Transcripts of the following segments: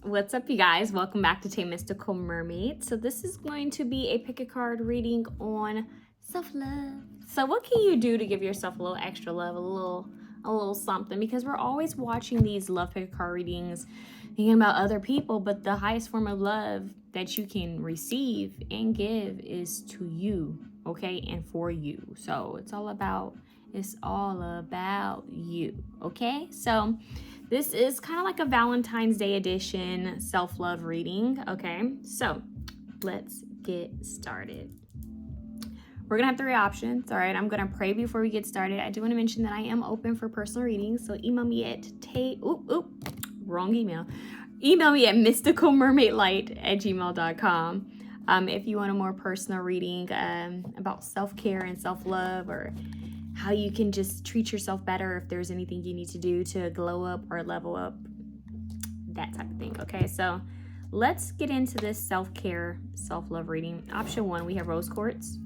What's up, you guys? Welcome back to 𝘂𝑪tical Mermaid. So this is going to be a pick a card reading on self-love. So what can you do to give yourself a little extra love, a little something? Because we're always watching these love pick a card readings, thinking about other people, but the highest form of love that you can receive and give is to you, okay, and for you. So it's all about you, okay? So this is kind of like a Valentine's Day edition self-love reading, okay? So let's get started. We're gonna have 3 options, all right? I'm gonna pray before we get started. I do want to mention that I am open for personal readings, so email me at wrong email. Email me at 𝑚ysticalmermaidlight@gmail.com if you want a more personal reading about self-care and self-love, or how you can just treat yourself better, if there's anything you need to do to glow up or level up, that type of thing, okay? So let's get into this self-care, self-love reading. Option 1, we have rose quartz.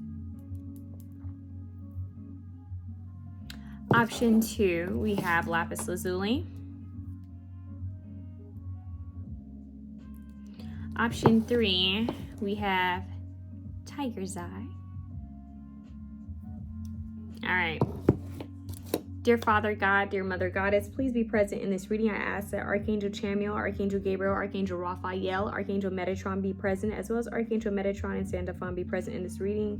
Option 2, we have lapis lazuli. Option 3, we have tiger's eye. All right. Dear Father God, dear Mother Goddess, please be present in this reading. I ask that Archangel Chamuel, Archangel Gabriel, Archangel Raphael, Archangel Metatron be present, as well as Archangel Metatron and Sandalphon be present in this reading,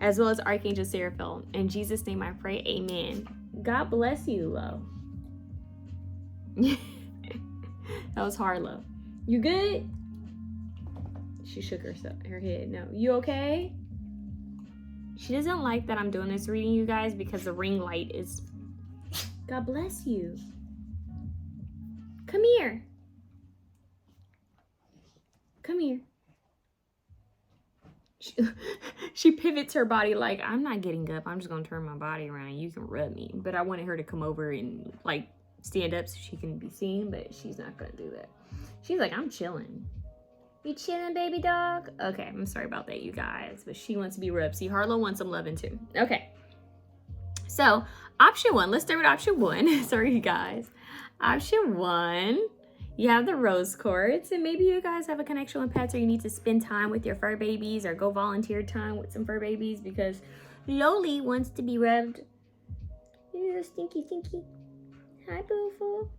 as well as Archangel Seraphil. In Jesus' name I pray, amen. God bless you, Lo. That was hard, Lo. You good? She shook her head. No. You okay? She doesn't like that I'm doing this reading, you guys, because the ring light is... God bless you. Come here. Come here. She pivots her body like, I'm not getting up. I'm just going to turn my body around and you can rub me. But I wanted her to come over and, like, stand up so she can be seen, but she's not going to do that. She's like, I'm chilling. You chilling, baby dog? Okay, I'm sorry about that, you guys, but she wants to be rubbed. See, Harlow wants some loving too. Okay, so option 1, let's start with option 1. Sorry, you guys. Option 1, you have the rose quartz, and maybe you guys have a connection with pets, or you need to spend time with your fur babies, or go volunteer time with some fur babies, because Loli wants to be rubbed. You stinky. Hi, beautiful.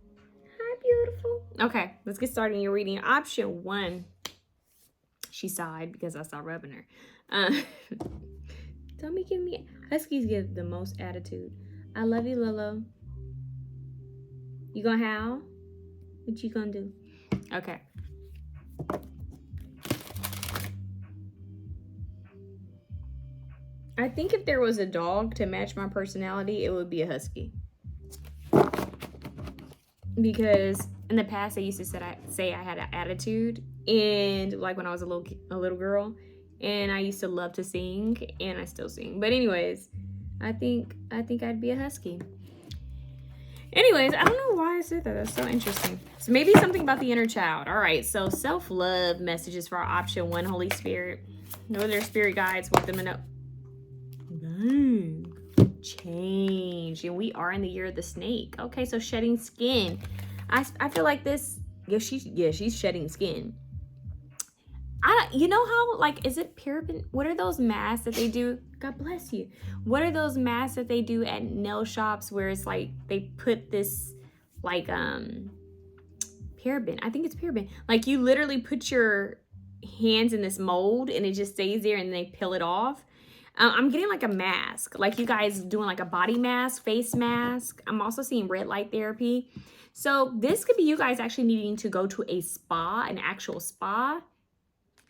Hi, beautiful. Okay, let's get started in your reading. Option 1. She sighed because I saw rubbing her. Don't be giving me... Huskies give the most attitude. I love you, Lolo. You gonna howl? What you gonna do? Okay. I think if there was a dog to match my personality, it would be a husky. Because in the past, I used to say I had an attitude, and like when I was a little girl, and I used to love to sing, and I still sing. But anyways, I think I'd be a husky. Anyways, I don't know why I said that. That's so interesting. So maybe something about the inner child. All right, so self-love messages for our option 1, Holy Spirit. Northern Spirit guides want them to know. Dang. Change, and we are in the year of the snake. Okay, so shedding skin. I feel like this. She's shedding skin. You know how, like, is it paraben? What are those masks that they do? God bless you. What are those masks that they do at nail shops where it's like they put this like paraben? I think it's paraben. Like, you literally put your hands in this mold and it just stays there and they peel it off. I'm getting like a mask, like you guys doing like a body mask, face mask. I'm also seeing red light therapy. So this could be you guys actually needing to go to a spa, an actual spa,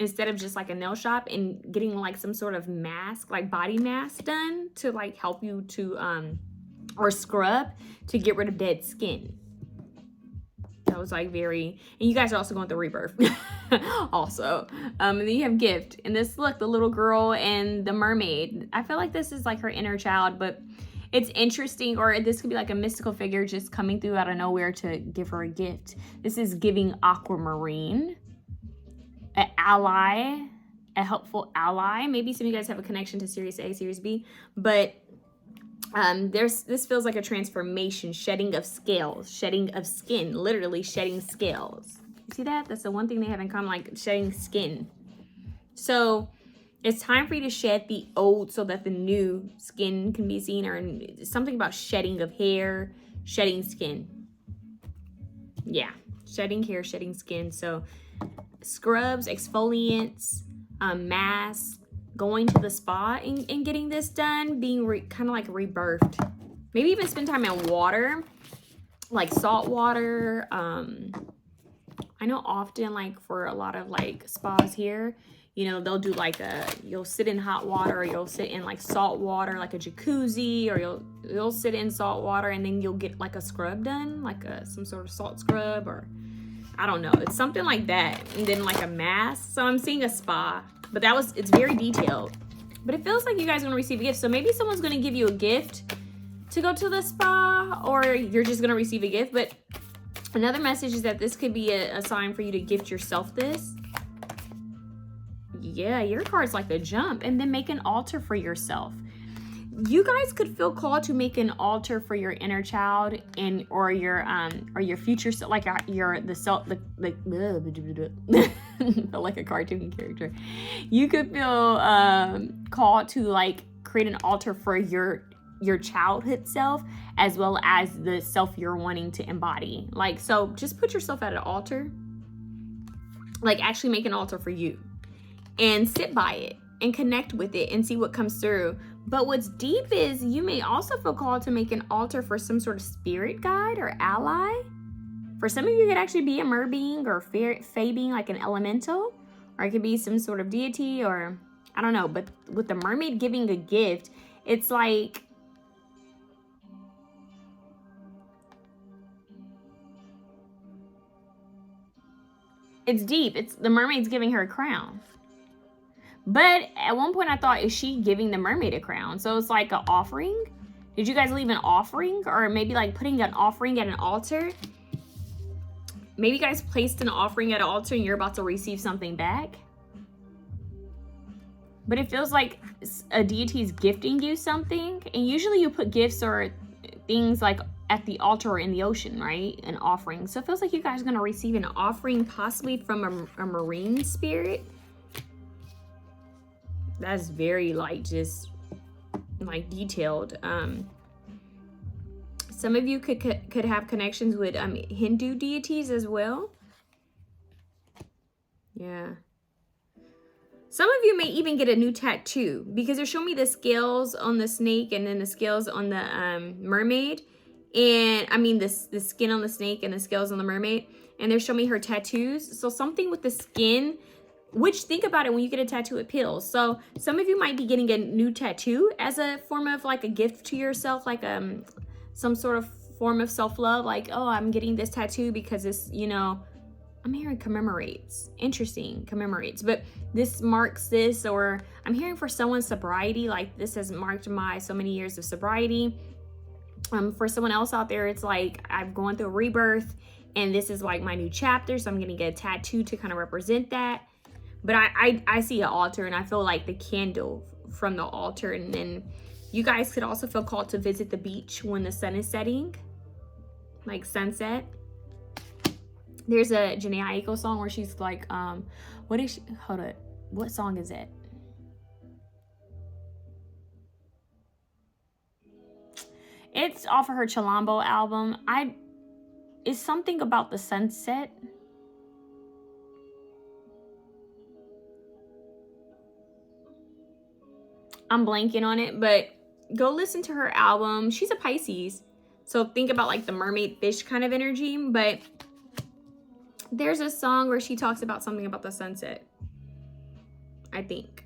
instead of just like a nail shop, and getting like some sort of mask, like body mask done to like help you to, or scrub to get rid of dead skin. That was like very, and you guys are also going through rebirth also. And then you have gift, and this, look, the little girl and the mermaid. I feel like this is like her inner child, but it's interesting, or this could be like a mystical figure just coming through out of nowhere to give her a gift. This is giving aquamarine, an ally, a helpful ally. Maybe some of you guys have a connection to Series A, Series B, but this feels like a transformation, shedding of scales, shedding of skin, literally shedding scales. See that? That's the one thing they have in common, like shedding skin. So it's time for you to shed the old so that the new skin can be seen, or something about shedding of hair, shedding skin. Yeah, shedding hair, shedding skin. So scrubs, exfoliants, masks, going to the spa and getting this done, being kind of like rebirthed. Maybe even spend time in water, like salt water. I know often, like for a lot of like spas here, you know, they'll do like you'll sit in hot water, or you'll sit in like salt water, like a jacuzzi, or you'll sit in salt water, and then you'll get like a scrub done, like some sort of salt scrub, or I don't know. It's something like that. And then like a mask. So I'm seeing a spa, but it's very detailed. But it feels like you guys are gonna receive a gift. So maybe someone's gonna give you a gift to go to the spa, or you're just gonna receive a gift. But another message is that this could be a sign for you to gift yourself this. Yeah, your card's like the Jump, and then make an altar for yourself. You guys could feel called to make an altar for your inner child or your future self, like like a cartoon character. You could feel called to like create an altar for your childhood self, as well as the self you're wanting to embody. Like, so just put yourself at an altar, like actually make an altar for you, and sit by it and connect with it and see what comes through. But what's deep is you may also feel called to make an altar for some sort of spirit guide or ally. For some of you, it could actually be a mer being or fae being, like an elemental, or it could be some sort of deity, or I don't know. But with the mermaid giving a gift, it's like it's deep. It's the mermaid's giving her a crown. But at one point I thought, is she giving the mermaid a crown? So it's like an offering. Did you guys leave an offering? Or maybe like putting an offering at an altar? Maybe you guys placed an offering at an altar and you're about to receive something back. But it feels like a deity is gifting you something. And usually you put gifts or things like at the altar or in the ocean, right? An offering. So it feels like you guys are going to receive an offering, possibly from a marine spirit. That's very like just like detailed. Some of you could have connections with Hindu deities as well. Yeah. Some of you may even get a new tattoo, because they're showing me the scales on the snake and then the scales on the mermaid. And I mean the skin on the snake and the scales on the mermaid. And they're showing me her tattoos. So something with the skin, which, think about it, when you get a tattoo, it peels. So some of you might be getting a new tattoo as a form of like a gift to yourself, like some sort of form of self-love. Like, oh, I'm getting this tattoo because this, you know, I'm hearing commemorates. Interesting, commemorates. But this marks this, or I'm hearing for someone's sobriety, like this has marked my so many years of sobriety. For someone else out there, it's like I've gone through a rebirth and this is like my new chapter. So I'm gonna get a tattoo to kind of represent that. But I see an altar, and I feel like the candle from the altar. And then you guys could also feel called to visit the beach when the sun is setting, like sunset. There's a 𝐤𝐚𝐬𝐼 song where she's like, what is she? Hold up. What song is it? It's off of her 𝘛𝘪𝘱 album. It's something about the sunset. I'm blanking on it, but go listen to her album. She's a Pisces, so think about like the mermaid fish kind of energy. But there's a song where she talks about something about the sunset, I think.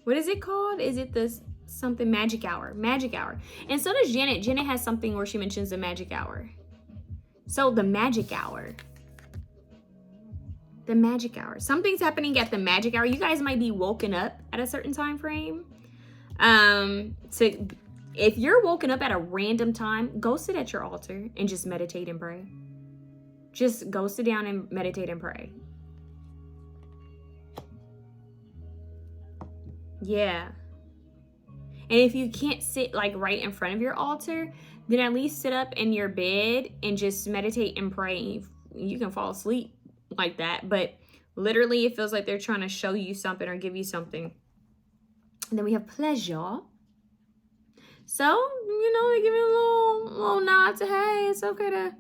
What is it called? Is it this something magic hour? Magic hour. And so does Janet. Janet has something where she mentions the magic hour. So the magic hour. The magic hour. Something's happening at the magic hour. You guys might be woken up at a certain time frame. So if you're woken up at a random time, go sit at your altar and just meditate and pray. Just go sit down and meditate and pray. Yeah. And if you can't sit like right in front of your altar, then at least sit up in your bed and just meditate and pray. You can fall asleep like that, but literally it feels like they're trying to show you something or give you something. And then we have pleasure. So, you know, they give you a little nod to, hey, it's okay to,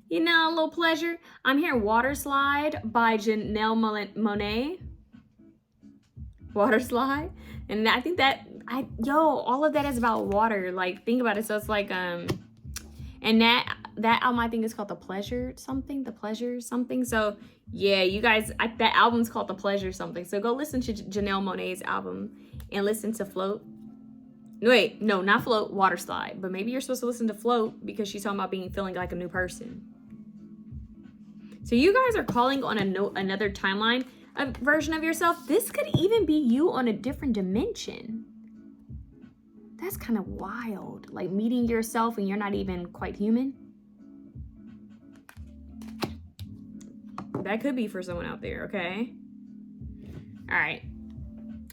you know, a little pleasure. I'm hearing Water Slide by Janelle Monáe. Water Slide. And I think that, all of that is about water. Like, think about it. So it's like, and that album, I think, is called The Pleasure something. So yeah, you guys, that album's called The Pleasure something. So go listen to Janelle Monáe's album and listen to Float. Wait, no, not Float, Water Slide. But maybe you're supposed to listen to Float because she's talking about feeling like a new person. So you guys are calling on another timeline version of yourself. This could even be you on a different dimension. That's kind of wild. Like meeting yourself and you're not even quite human. That could be for someone out there, okay? All right.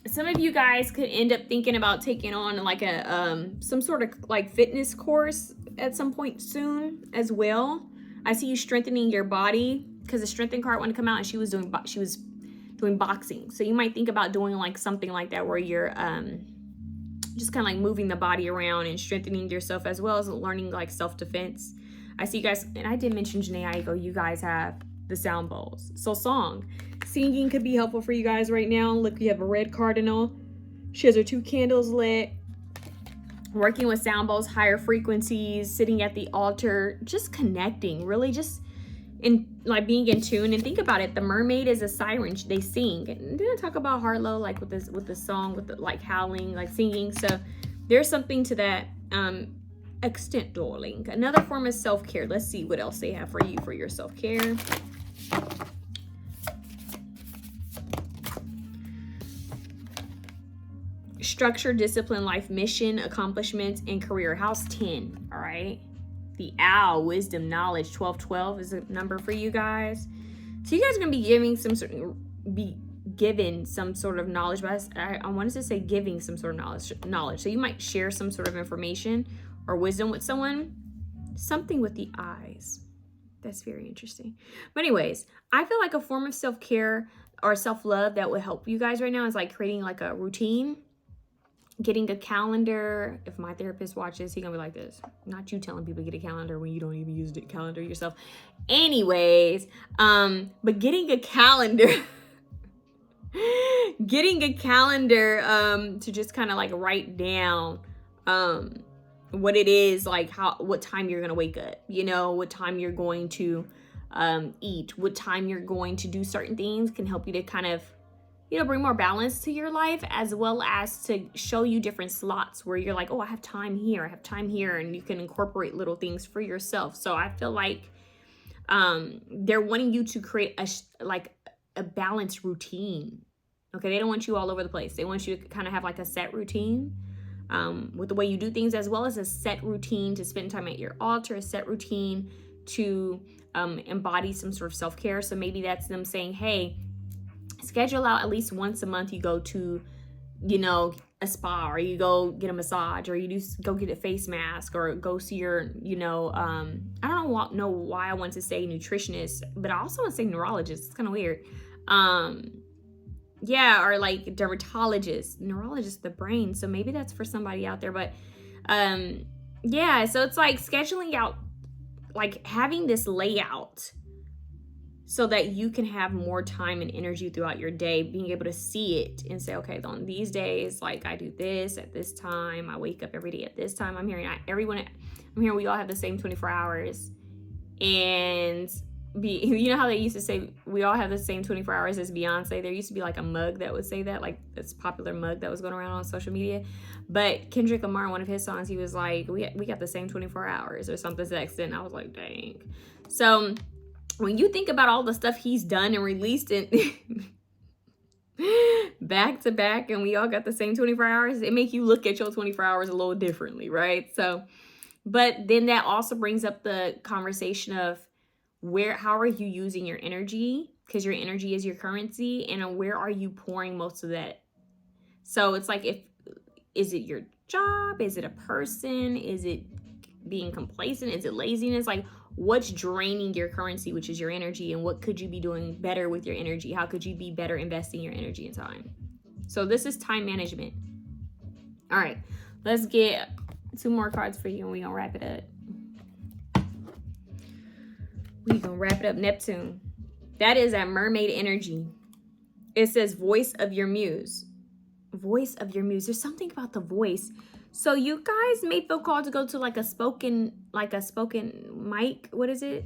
Some of you guys could end up thinking about taking on like a some sort of like fitness course at some point soon as well. I see you strengthening your body because the strengthen card wanted to come out and she was doing boxing. So you might think about doing like something like that where you're just kind of like moving the body around and strengthening yourself as well as learning like self-defense. I see you guys, and I did mention Jhené Aiko, you guys have the sound bowls. So singing could be helpful for you guys right now. Look, you have a red cardinal. She has her 2 candles lit. Working with sound bowls, higher frequencies, sitting at the altar, just connecting, really just in like being in tune. And think about it, the mermaid is a siren, they sing. And didn't I talk about Harlow like with the song with the like howling, like singing? So there's something to that extent, darling. Another form of self-care. Let's see what else they have for you for your self-care. Structure, discipline, life mission, accomplishments, and career. House 10, all right? The owl, wisdom, knowledge, 1212 is a number for you guys. So you guys are going to be given some sort of knowledge, but I wanted to say giving some sort of knowledge. So you might share some sort of information or wisdom with someone. Something with the eyes. That's very interesting. But anyways, I feel like a form of self-care or self-love that would help you guys right now is like creating like a routine. Getting a calendar. If my therapist watches, he's gonna be like this. Not you telling people to get a calendar when you don't even use the calendar yourself. Anyways, but getting a calendar, to just kind of like write down what it is, like what time you're gonna wake up, you know, what time you're going to eat, what time you're going to do certain things can help you to kind of, you know, bring more balance to your life, as well as to show you different slots where you're like, oh, I have time here, and you can incorporate little things for yourself. So I feel like they're wanting you to create a balanced routine. Okay, they don't want you all over the place. They want you to kind of have like a set routine with the way you do things, as well as a set routine to spend time at your altar, a set routine to embody some sort of self-care. So maybe that's them saying, hey, schedule out at least once a month you go to, you know, a spa, or you go get a massage, or you go get a face mask, or go see your, you know, I don't know why I want to say nutritionist, but I also want to say neurologist. It's kind of weird. Yeah, or like dermatologist, neurologist, the brain. So maybe that's for somebody out there. But yeah, so it's like scheduling out, like having this layout so that you can have more time and energy throughout your day, being able to see it and say, okay, on these days, like I do this at this time, I wake up every day at this time. I'm hearing we all have the same 24 hours. And you know how they used to say we all have the same 24 hours as Beyonce? There used to be like a mug that would say that, like this popular mug that was going around on social media. But Kendrick Lamar, one of his songs, he was like, we got the same 24 hours or something to that extent. I was like, dang. So when you think about all the stuff he's done and released it back to back, and we all got the same 24 hours, it make you look at your 24 hours a little differently, right? So, but then that also brings up the conversation of how are you using your energy? Because your energy is your currency, and where are you pouring most of that? So it's like, is it your job? Is it a person? Is it being complacent? Is it laziness? Like, what's draining your currency, which is your energy, and what could you be doing better with your energy? How could you be better investing your energy and time? So this is time management. All right, let's get 2 more cards for you, and we're gonna wrap it up. We're gonna wrap it up. Neptune. That is that mermaid energy. It says voice of your muse. Voice of your muse. There's something about the voice. So you guys may feel called to go to like a spoken mic. What is it?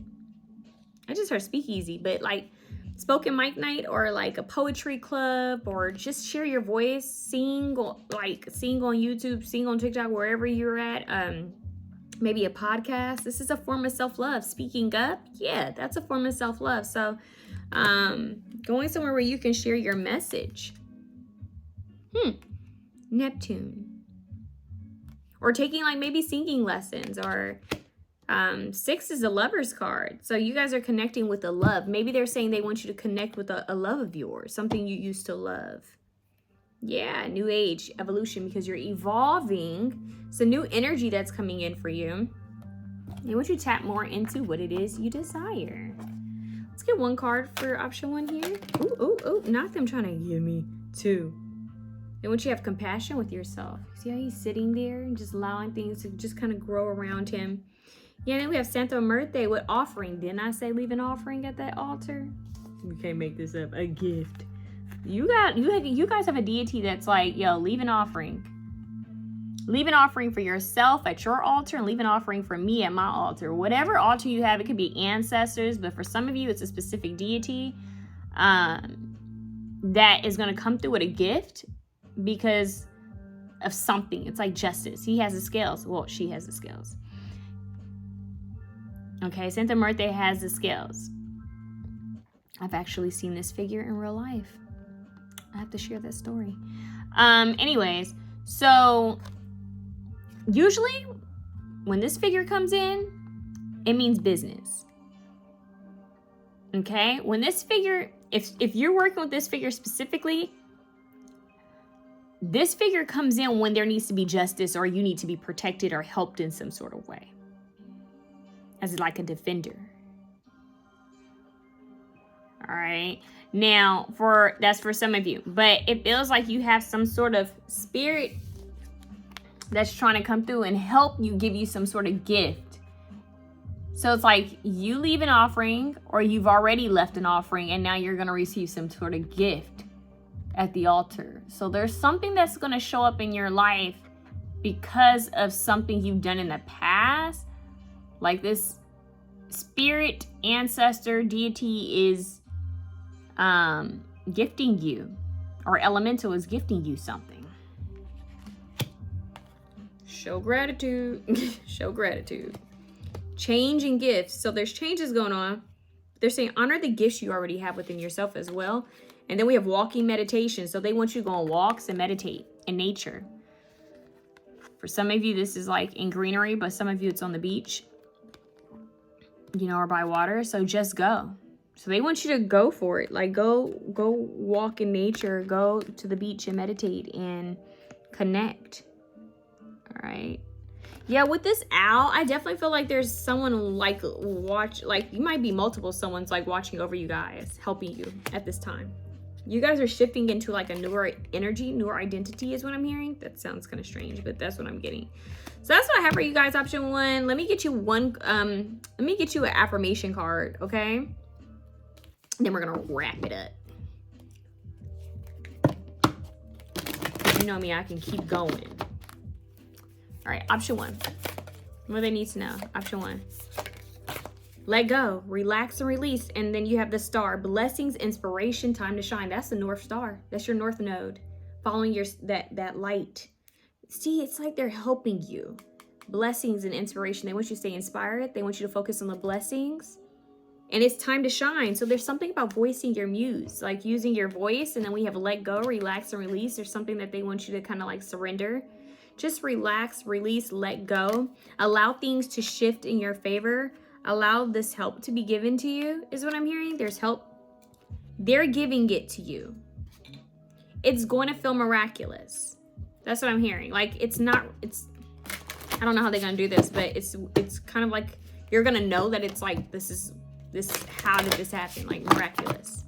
I just heard speakeasy, but like spoken mic night, or like a poetry club, or just share your voice, sing on YouTube, sing on TikTok, wherever you're at. Maybe a podcast. This is a form of self-love. Speaking up, yeah, that's a form of self-love. So going somewhere where you can share your message. Neptune. Or taking like maybe singing lessons, or 6 is a lover's card. So you guys are connecting with a love. Maybe they're saying they want you to connect with a love of yours, something you used to love. Yeah, new age, evolution, because you're evolving. It's a new energy that's coming in for you. They want you to tap more into what it is you desire. Let's get 1 card for option 1 here. Ooh, not them trying to give me 2. They want you to have compassion with yourself. See how he's sitting there and just allowing things to just kind of grow around him. Yeah, then we have Santa Muerte with offering. Didn't I say leave an offering at that altar? We can't make this up. A gift. You guys have a deity that's like, yo, leave an offering. Leave an offering for yourself at your altar, and leave an offering for me at my altar. Whatever altar you have, it could be ancestors, but for some of you, it's a specific deity that is going to come through with a gift because of something. It's like justice. He has the scales. Well, she has the scales. Okay, Santa Muerte has the scales. I've actually seen this figure in real life. I have to share that story. Anyways, so usually when this figure comes in, it means business. Okay, when this figure, if you're working with this figure specifically, this figure comes in when there needs to be justice, or you need to be protected or helped in some sort of way, as like a defender. All right. Now, that's for some of you, but it feels like you have some sort of spirit that's trying to come through and help you, give you some sort of gift. So it's like you leave an offering, or you've already left an offering, and now you're going to receive some sort of gift at the altar. So there's something that's going to show up in your life because of something you've done in the past. Like this spirit, ancestor, deity is gifting you, or elemental is gifting you something. Show gratitude. Show gratitude. Change and gifts. So there's changes going on. They're saying honor the gifts you already have within yourself as well. And then we have walking meditation. So they want you to go on walks and meditate in nature. For some of you, this is like in greenery, but some of you, it's on the beach, you know, or by water. So just go. So they want you to go for it. Like go walk in nature, go to the beach and meditate and connect. All right. Yeah, with this owl, I definitely feel like there's someone like you might be multiple someone's like watching over you guys, helping you at this time. You guys are shifting into like a newer energy, newer identity is what I'm hearing. That sounds kind of strange, but that's what I'm getting. So that's what I have for you guys, option 1. Let me get you an affirmation card, okay? Then we're gonna wrap it up. You know me, I can keep going. All right, option 1. What do they need to know? Option 1. Let go, relax and release. And then you have the star, blessings, inspiration, time to shine. That's the North Star. That's your North Node. Following that light. See, it's like they're helping you. Blessings and inspiration. They want you to stay inspired. They want you to focus on the blessings. And it's time to shine. So there's something about voicing your muse, like using your voice. And then we have let go, relax, and release. There's something that they want you to kind of like surrender. Just relax, release, let go. Allow things to shift in your favor. Allow this help to be given to you, is what I'm hearing. There's help. They're giving it to you. It's going to feel miraculous. That's what I'm hearing. Like, I don't know how they're gonna do this, but it's kind of like you're gonna know that it's like this. How did this happen? Like miraculous.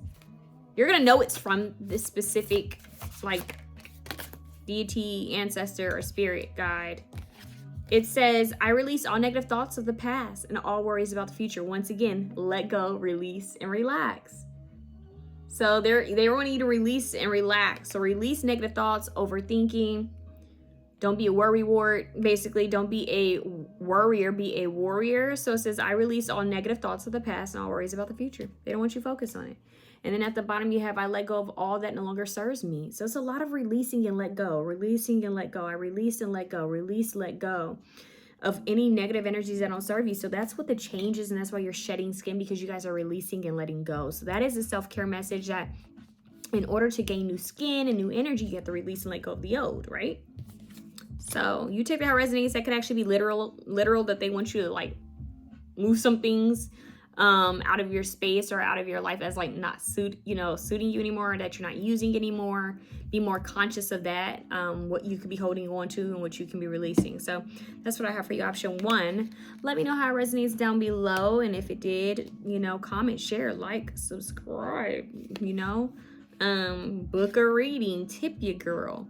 You're gonna know it's from this specific like deity, ancestor, or spirit guide. It says, I release all negative thoughts of the past and all worries about the future. Once again, let go, release, and relax. So they want you to release and relax. So release negative thoughts, overthinking. Don't be a worrywart. Basically, don't be a worrier, be a warrior. So it says, I release all negative thoughts of the past and all worries about the future. They don't want you to focus on it. And then at the bottom, you have, I let go of all that no longer serves me. So it's a lot of releasing and let go, releasing and let go. I release and let go, release, let go of any negative energies that don't serve you. So that's what the change is. And that's why you're shedding skin, because you guys are releasing and letting go. So that is a self-care message that in order to gain new skin and new energy, you have to release and let go of the old, right? So you take that how it resonates. That could actually be literal that they want you to like move some things out of your space or out of your life as like not suiting you anymore, that you're not using anymore. Be more conscious of that, what you could be holding on to and what you can be releasing. So that's what I have for you. Option 1. Let me know how it resonates down below, and if it did, comment, share, like, subscribe, book a reading, tip your girl,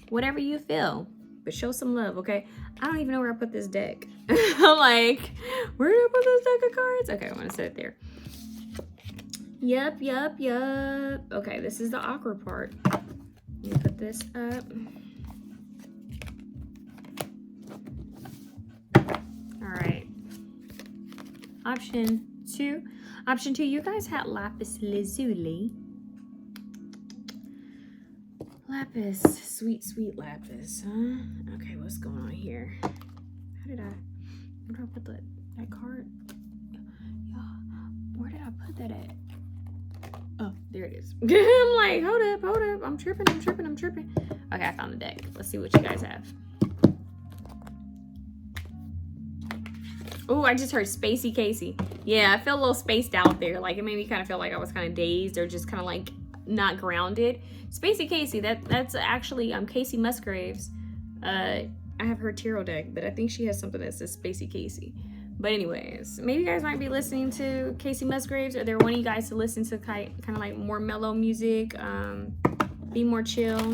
whatever you feel, but show some love. Okay, I don't even know where I put this deck. I'm like, where did I put this deck of cards? Okay, I want to set it there. Yep. Okay, this is the awkward part. Let me put this up. All right. Option 2. Option 2, you guys had lapis lazuli. Lapis, sweet lapis, huh? Okay, what's going on here? Where did I put that card? Yeah, where did I put that at? Oh, there it is. I'm like, hold up. I'm tripping. Okay, I found the deck. Let's see what you guys have. Oh, I just heard 𝐵𝐶𝐻 𝐾𝐬𝐬. Yeah, I feel a little spaced out there. Like, it made me kind of feel like I was kind of dazed or just kind of like not grounded. 𝐵𝐶𝐻 𝘑𝐬𝐬, that's actually Casey Musgraves. I have her tarot deck, but I think she has something that says 𝐵𝐶𝐻 𝘑𝐬𝐬. But anyways, maybe you guys might be listening to Casey Musgraves, or they're wanting you guys to listen to kind of like more mellow music, be more chill.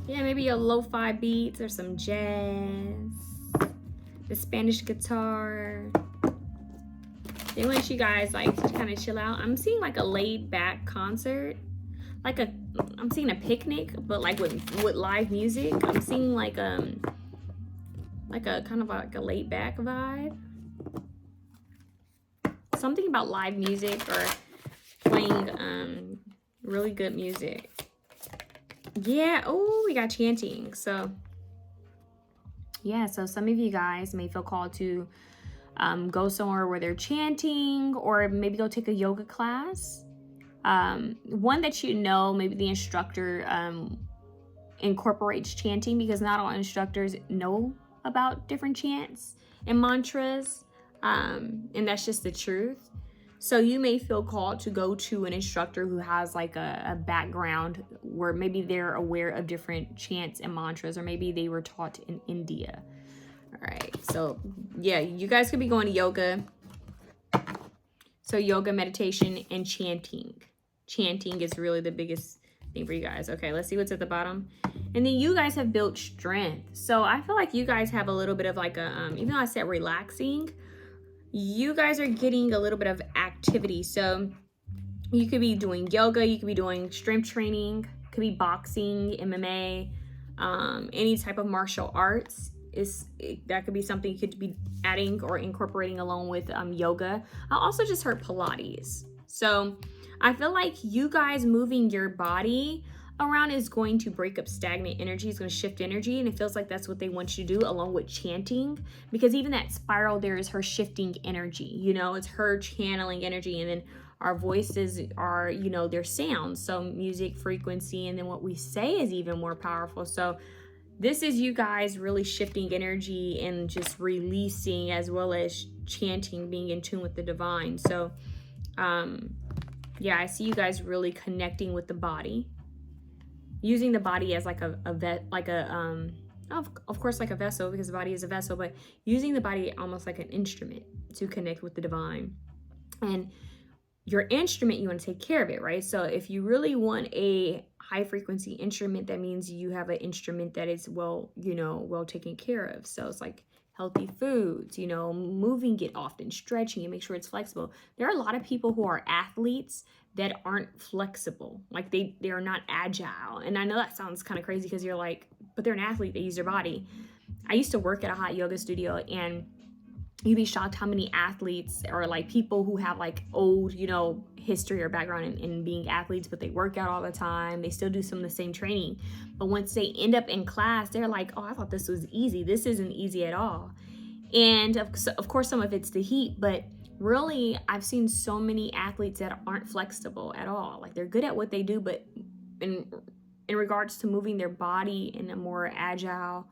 Yeah, maybe a lo-fi beats or some jazz, the Spanish guitar. They want you guys like to kind of chill out. I'm seeing like a laid back concert, I'm seeing a picnic, but like with live music. I'm seeing like a kind of like a laid back vibe. Something about live music or playing really good music. Yeah. Oh, we got chanting. So yeah, so some of you guys may feel called to go somewhere where they're chanting, or maybe go take a yoga class. One that maybe the instructor incorporates chanting, because not all instructors know about different chants and mantras, and that's just the truth. So you may feel called to go to an instructor who has like a background where maybe they're aware of different chants and mantras, or maybe they were taught in India. All right, so yeah, you guys could be going to yoga. So yoga, meditation, and chanting. Chanting is really the biggest thing for you guys. Okay, let's see what's at the bottom. And then you guys have built strength. So I feel like you guys have a little bit of like a, even though I said relaxing, you guys are getting a little bit of activity. So you could be doing yoga, you could be doing strength training, could be boxing, MMA, any type of martial arts. That could be something you could be adding or incorporating along with yoga. I also just heard Pilates. So I feel like you guys moving your body around is going to break up stagnant energy. It's going to shift energy, and it feels like that's what they want you to do, along with chanting, because even that spiral there is her shifting energy. It's her channeling energy, and then our voices are, their sounds. So music, frequency, and then what we say is even more powerful. So this is you guys really shifting energy and just releasing, as well as chanting, being in tune with the divine. So yeah, I see you guys really connecting with the body, using the body as like a of course, like a vessel, because the body is a vessel, but using the body almost like an instrument to connect with the divine. And your instrument, you want to take care of it, right? So if you really want a high frequency instrument, that means you have an instrument that is well taken care of. So it's like healthy foods, moving it often, stretching it, make sure it's flexible. There are a lot of people who are athletes that aren't flexible, like they are not agile. And I know that sounds kind of crazy because you're like, but they're an athlete, they use their body. I used to work at a hot yoga studio, and you'd be shocked how many athletes or like people who have like old, history or background in being athletes, but they work out all the time. They still do some of the same training. But once they end up in class, they're like, oh, I thought this was easy. This isn't easy at all. And of course, some of it's the heat, but really, I've seen so many athletes that aren't flexible at all. Like they're good at what they do, but in regards to moving their body in a more agile,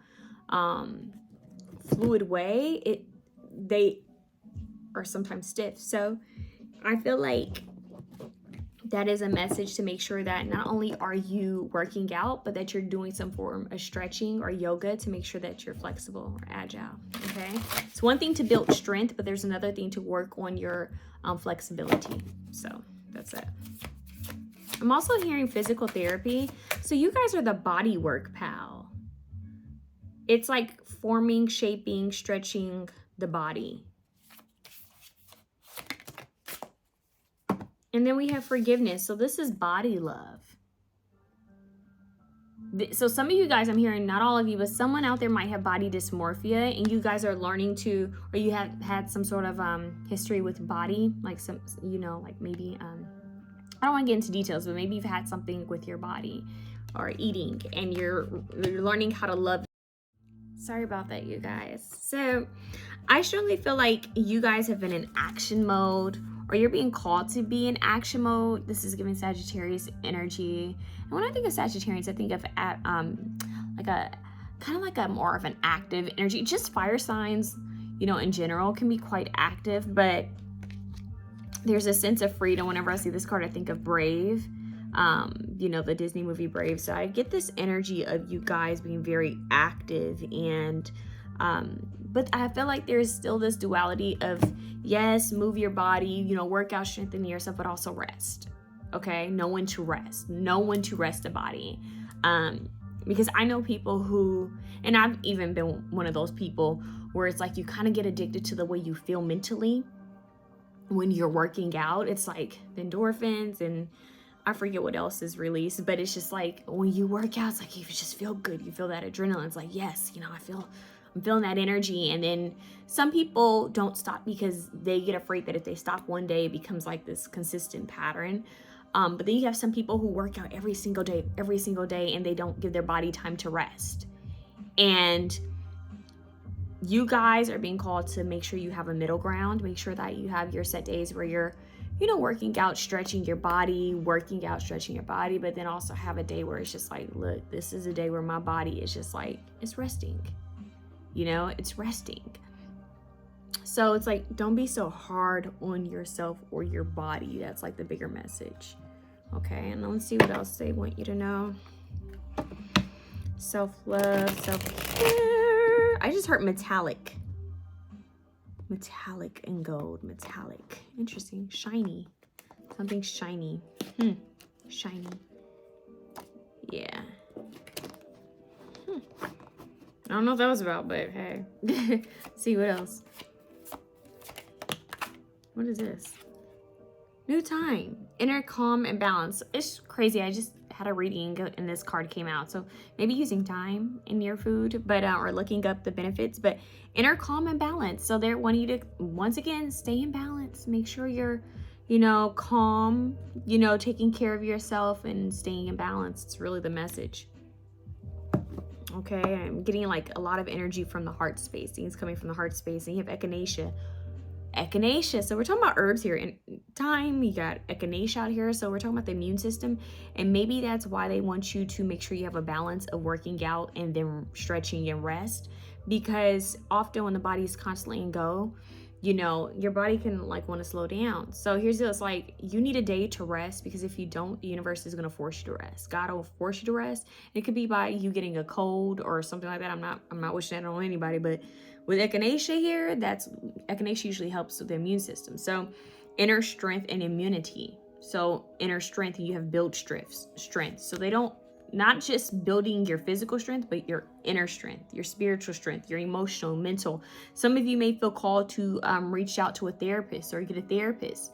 fluid way, they are sometimes stiff. So I feel like that is a message to make sure that not only are you working out, but that you're doing some form of stretching or yoga to make sure that you're flexible or agile. Okay, it's one thing to build strength, but there's another thing to work on your flexibility. So that's it. I'm also hearing physical therapy. So you guys are the body work pal. It's like forming, shaping, stretching the body. And then we have forgiveness. So this is body love. So some of you guys, I'm hearing, not all of you, but someone out there might have body dysmorphia, and you guys are learning to, or you have had some sort of history with body, like some, like maybe, I don't want to get into details, but maybe you've had something with your body or eating, and you're learning how to love. Sorry about that, you guys. So I strongly feel like you guys have been in action mode, or you're being called to be in action mode. This is giving Sagittarius energy. And when I think of Sagittarians, I think of like a kind of like a more of an active energy. Just fire signs, in general can be quite active, but there's a sense of freedom. Whenever I see this card, I think of Brave, the Disney movie Brave. So I get this energy of you guys being very active, and but I feel like there's still this duality of, yes, move your body, work out, strengthen yourself, but also rest. Okay, know when to rest the body. Because I know people who, and I've even been one of those people where it's like you kind of get addicted to the way you feel mentally when you're working out. It's like the endorphins, and I forget what else is released, but it's just like when you work out, it's like you just feel good. You feel that adrenaline. It's like, yes, I'm feeling that energy. And then some people don't stop because they get afraid that if they stop one day, it becomes like this consistent pattern. But then you have some people who work out every single day, and they don't give their body time to rest. And you guys are being called to make sure you have a middle ground. Make sure that you have your set days where you're, working out, stretching your body, but then also have a day where it's just like, look, this is a day where my body is just like, it's resting. It's resting. So it's like, don't be so hard on yourself or your body. That's like the bigger message. Okay, and let's see what else they want you to know. Self-love, self-care. I just heard metallic and gold. Metallic. Interesting. Shiny. Something shiny. Shiny. Yeah. I don't know what that was about, but hey. See what else. What is this? New time. Inner calm and balance. It's crazy. I just had a reading and this card came out. So maybe using time in your food, but or looking up the benefits, but inner calm and balance. So they're wanting you to, once again, stay in balance. Make sure you're, calm, taking care of yourself and staying in balance. It's really the message. Okay, I'm getting like a lot of energy from the heart space. Things coming from the heart space. And you have echinacea. So we're talking about herbs here. In time, you got echinacea out here. So we're talking about the immune system. And maybe that's why they want you to make sure you have a balance of working out and then stretching and rest. Because often when the body is constantly in go, you know, your body can like want to slow down. So here's this, like, you need a day to rest, because if you don't, the universe is going to force you to rest. God will force you to rest. It could be by you getting a cold or something like that. I'm not wishing that on anybody, but with echinacea here, echinacea usually helps with the immune system. So inner strength and immunity. So inner strength, you have built strength. So they don't, not just building your physical strength, but your inner strength, your spiritual strength, your emotional, mental. Some of you may feel called to reach out to a therapist or get a therapist.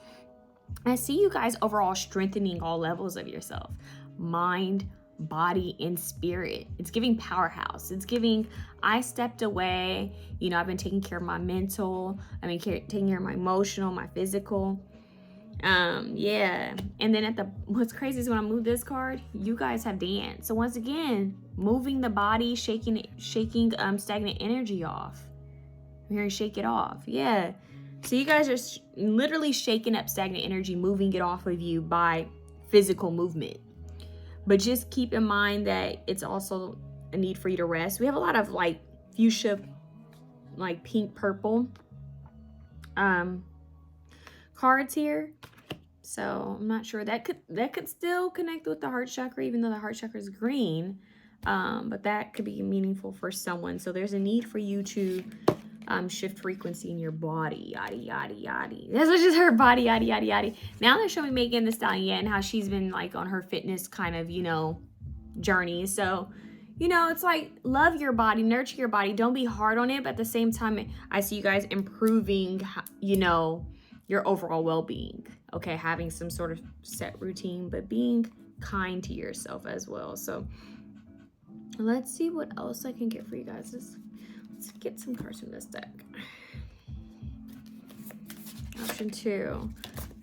I see you guys overall strengthening all levels of yourself, mind, body, and spirit. It's giving powerhouse. It's giving, I stepped away, you know, I've been taking care of my mental, I've been taking care of my emotional, my physical. Yeah. And then what's crazy is when I move this card, you guys have danced. So once again, moving the body, shaking stagnant energy off. I'm hearing shake it off. Yeah. So you guys are literally shaking up stagnant energy, moving it off of you by physical movement. But just keep in mind that it's also a need for you to rest. We have a lot of like fuchsia, like pink, purple cards here. So I'm not sure, that could still connect with the heart chakra, even though the heart chakra is green. But that could be meaningful for someone. So there's a need for you to shift frequency in your body. Yaddy, yaddy, yaddy. That's what I just heard, body, yaddy, yaddy, yaddy. Now they're showing Megan Thee Stallion and how she's been like on her fitness kind of, you know, journey. So, you know, it's like, love your body, nurture your body. Don't be hard on it. But at the same time, I see you guys improving, you know, your overall well-being. Okay, having some sort of set routine, but being kind to yourself as well. So let's see what else I can get for you guys. Let's get some cards from this deck. Option 2.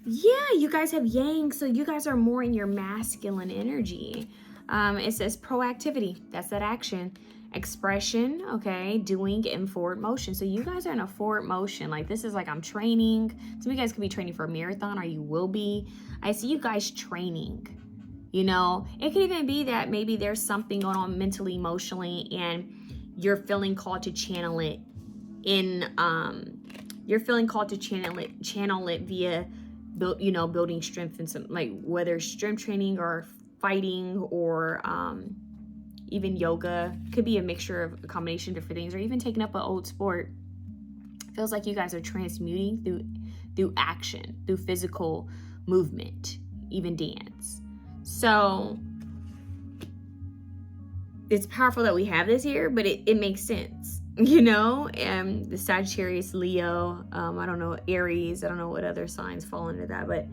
Yeah, you guys have yang, so you guys are more in your masculine energy. It says proactivity. That's that action. Expression, okay, doing, and forward motion. So you guys are in a forward motion. Like, this is like, I'm training. Some of you guys could be training for a marathon, or you will be. I see you guys training. You know, it could even be that maybe there's something going on mentally, emotionally, and you're feeling called to channel it in, you're feeling called to channel it via, you know, building strength and some, like, whether it's strength training or fighting or, even yoga. Could be a mixture of a combination of different things, or even taking up an old sport. Feels like you guys are transmuting through action, through physical movement, even dance. So it's powerful that we have this here, but it makes sense, you know. The Sagittarius, Leo, I don't know, Aries, I don't know what other signs fall into that, but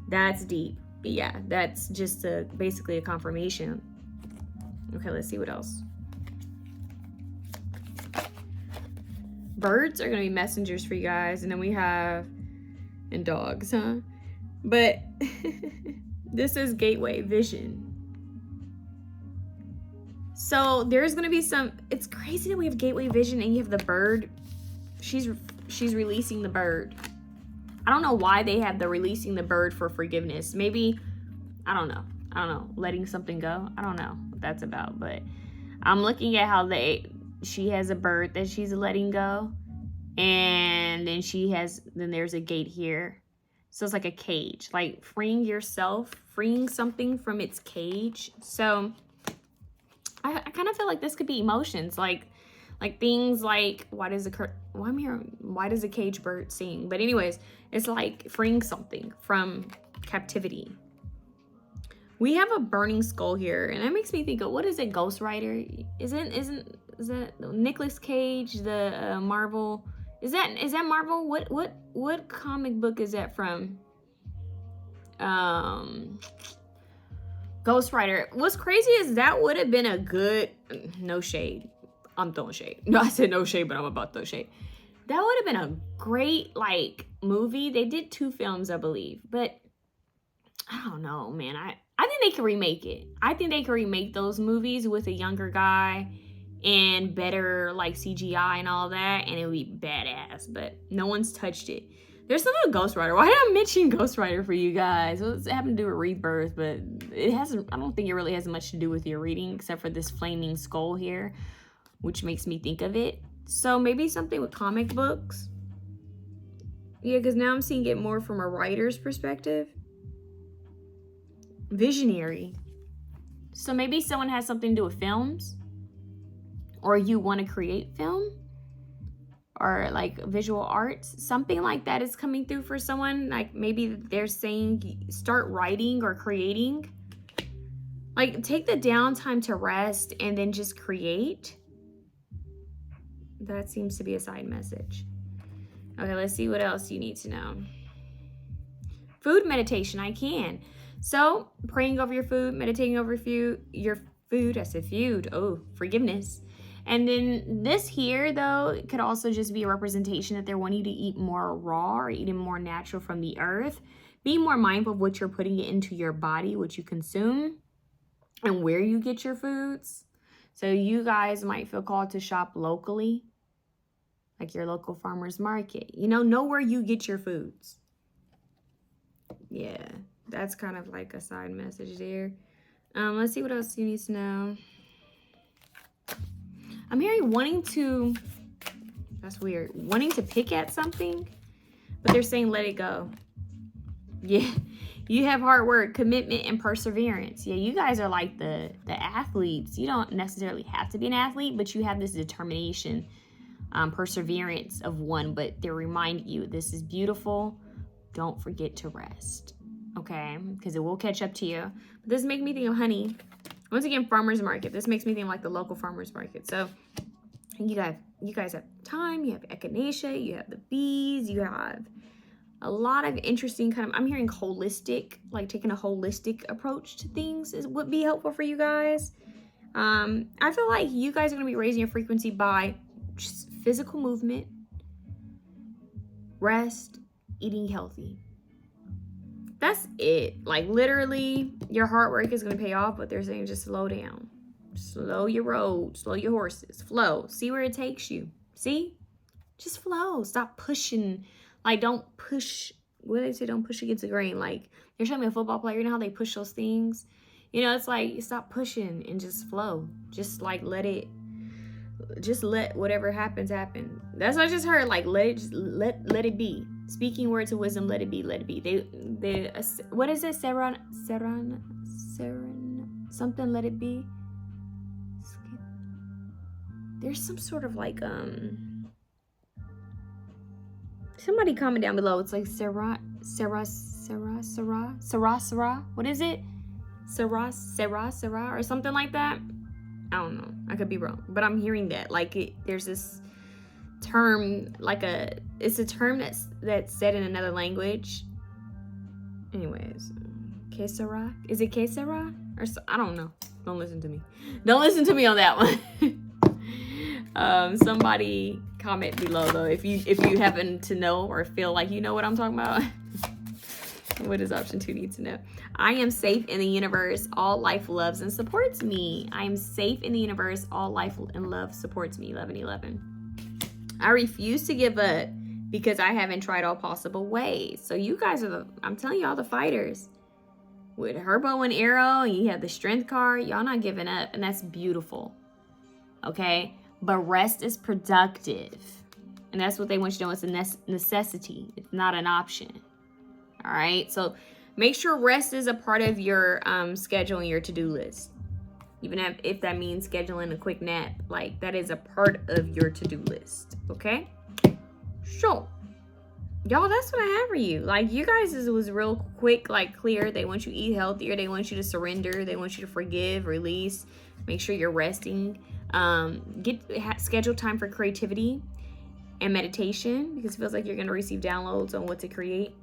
that's deep. But yeah, that's just basically a confirmation. Okay, let's see what else. Birds are going to be messengers for you guys. And then we have, and dogs, huh? But this is gateway vision. So there's going to be some, it's crazy that we have gateway vision and you have the bird. She's releasing the bird. I don't know why they have the releasing the bird for forgiveness. Maybe, I don't know, letting something go. I don't know what that's about, but I'm looking at how she has a bird that she's letting go, and then then there's a gate here. So it's like a cage, like freeing yourself, freeing something from its cage. So I kind of feel like this could be emotions, like things like, why does a cage bird sing? But anyways, it's like freeing something from captivity. We have a burning skull here, and that makes me think of, what is it, Ghost Rider? Is that Nicolas Cage, the Marvel? Is that Marvel? What comic book is that from? Ghost Rider. What's crazy is that would have been a good, no shade. I'm throwing shade. No, I said no shade, but I'm about to throw shade. That would have been a great, like, movie. They did 2 films, I believe, but I don't know, man. I think they could remake it. I think they could remake those movies with a younger guy and better, like, CGI and all that, and it would be badass, but no one's touched it. There's something with Ghost Rider. Why did I mention Ghost Rider for you guys? Well, it's having to do with rebirth, but it hasn't, I don't think it really has much to do with your reading, except for this flaming skull here, which makes me think of it. So maybe something with comic books. Yeah, because now I'm seeing it more from a writer's perspective. Visionary. So maybe someone has something to do with films, or you want to create film, or like visual arts. Something like that is coming through for someone. Like maybe they're saying start writing or creating. Like take the downtime to rest and then just create. That seems to be a side message. Okay, let's see what else you need to know. Food meditation, I can. So, praying over your food, meditating over your food. I said food. Oh, forgiveness. And then this here, though, could also just be a representation that they're wanting you to eat more raw or eating more natural from the earth. Be more mindful of what you're putting into your body, what you consume, and where you get your foods. So you guys might feel called to shop locally, like your local farmer's market. You know where you get your foods. Yeah, that's kind of like a side message there. Let's see what else you need to know. I'm hearing wanting to, that's weird, wanting to pick at something, but they're saying let it go. Yeah, you have hard work, commitment, and perseverance. Yeah, you guys are like the athletes. You don't necessarily have to be an athlete, but you have this determination, perseverance of one, but they remind you this is beautiful. Don't forget to rest, okay? Because it will catch up to you. But this makes me think of honey. Once again, farmer's market. This makes me think like the local farmer's market. So you guys have time. You have echinacea. You have the bees. You have a lot of interesting kind of, I'm hearing holistic, like taking a holistic approach to things would be helpful for you guys. I feel like you guys are going to be raising your frequency by just physical movement, rest, eating healthy. That's it. Like literally your hard work is going to pay off, but they're saying just slow down. Slow your road, slow your horses, flow. See where it takes you. See? Just flow. Stop pushing. Like don't push. What do they say? Don't push against the grain. Like they're showing me a football player. You know how they push those things? You know, it's like stop pushing and just flow. Just like let whatever happens happen. That's what I just heard. Like let it be. Speaking words of wisdom, let it be, let it be. They what is it? Saran, something, let it be. There's some sort of like somebody comment down below. It's like Sarah. What is it? Sarah, or something like that. I don't know. I could be wrong, but I'm hearing that. Like there's this term, it's a term that's said in another language. Anyways, 𝘂𝐻𝑚𝐻. Is it 𝘂𝐻𝑚𝐻? Or I don't know. Don't listen to me. Don't listen to me on that one. Somebody comment below though if you happen to know or feel like you know what I'm talking about. What does option 2 need to know? I am safe in the universe. All life loves and supports me. I am safe in the universe. All life and love supports me. 11:11. I refuse to give up because I haven't tried all possible ways. So you guys are I'm telling y'all, the fighters. With her bow and arrow, and you have the strength card, y'all not giving up, and that's beautiful. Okay? But rest is productive. And that's what they want you to know. It's a necessity. It's not an option. All right? So make sure rest is a part of your schedule and your to-do list. Even if that means scheduling a quick nap, like that is a part of your to-do list, okay? So, y'all, that's what I have for you. Like, you guys was real quick, like clear. They want you to eat healthier. They want you to surrender. They want you to forgive, release. Make sure you're resting. Schedule time for creativity and meditation because it feels like you're going to receive downloads on what to create.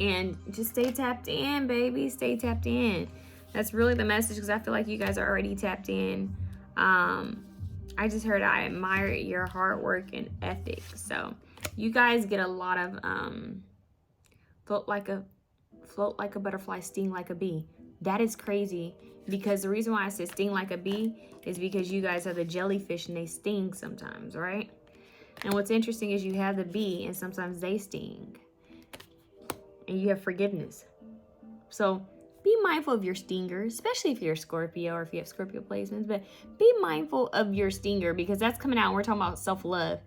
And just stay tapped in, baby. Stay tapped in. That's really the message because I feel like you guys are already tapped in. I just heard I admire your hard work and ethic. So you guys get a lot of float like a butterfly, sting like a bee. That is crazy because the reason why I said sting like a bee is because you guys are the jellyfish and they sting sometimes, right? And what's interesting is you have the bee and sometimes they sting. And you have forgiveness. So be mindful of your stinger, especially if you're a Scorpio or if you have Scorpio placements, but be mindful of your stinger because that's coming out and we're talking about self-love.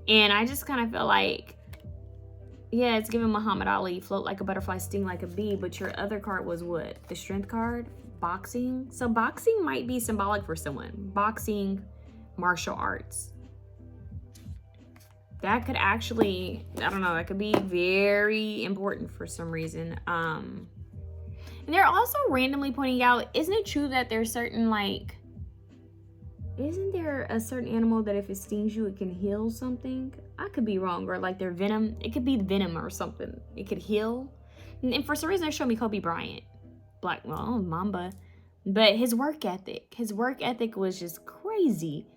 And I just kind of feel like Yeah, it's giving Muhammad Ali, float like a butterfly, sting like a bee. But your other card was what? The strength card? Boxing? So boxing might be symbolic for someone. Boxing, martial arts. That could actually, I don't know, that could be very important for some reason. And they're also randomly pointing out, isn't it true that there's certain, like, isn't there a certain animal that if it stings you, it can heal something? I could be wrong. Or like their venom, it could be venom or something. It could heal. And for some reason, they're showing me Kobe Bryant. Black, well, Mamba. But his work ethic was just crazy.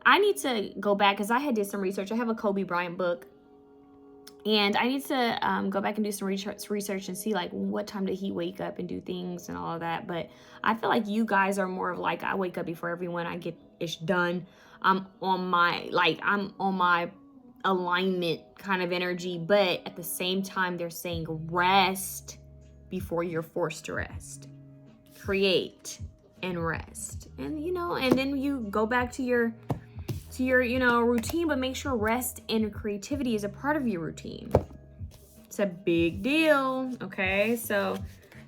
I need to go back because I had did some research. I have a Kobe Bryant book. And I need to go back and do some research and see like what time did he wake up and do things and all of that. But I feel like you guys are more of like, I wake up before everyone, I get ish done. I'm on my alignment kind of energy. But at the same time, they're saying rest before you're forced to rest. Create and rest. And, you know, and then you go back to your you know, routine, but make sure rest and creativity is a part of your routine. It's a big deal. Okay, so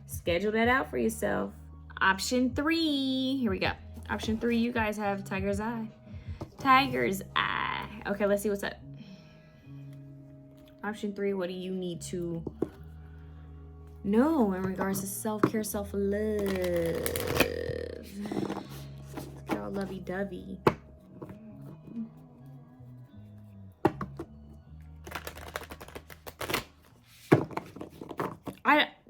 schedule that out for yourself. Option 3, here we go. Option 3, you guys have tiger's eye. Tiger's eye. Okay, let's see what's up. Option 3, what do you need to know in regards to self-care, self-love? Get all lovey-dovey.